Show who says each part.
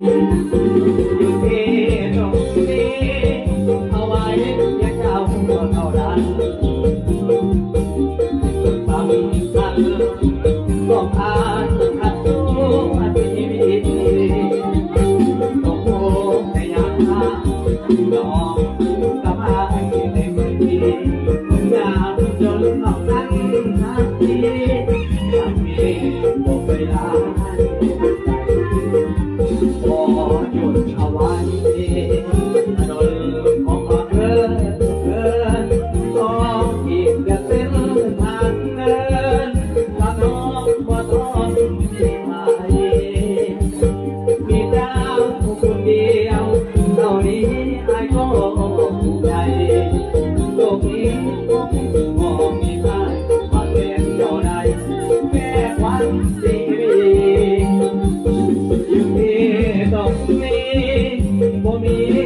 Speaker 1: อยู่ที่ตรงนี้เอาไว้เพียงเจ้าเท่านั้นสำคัญก็ผ่านขัดสู้ชีวิตตกโง่ในยามหน้องกับอายในมือที่ยามจนออกนั้นทันทีทำให้บอกเวลาพอหยุดเอาไว้ถนนของเธอต้องอีกจะเส้นทางเดินถ้าน้องบ่ต้องที่ไหนมีเจ้าคนเดียวเท่านี้ไอ้ก็ภูมิใจโลกนี้คงมีใครมาเป็นเจ้าใดแม่ควันสีอยู่ที่ตรงนี้บ่มี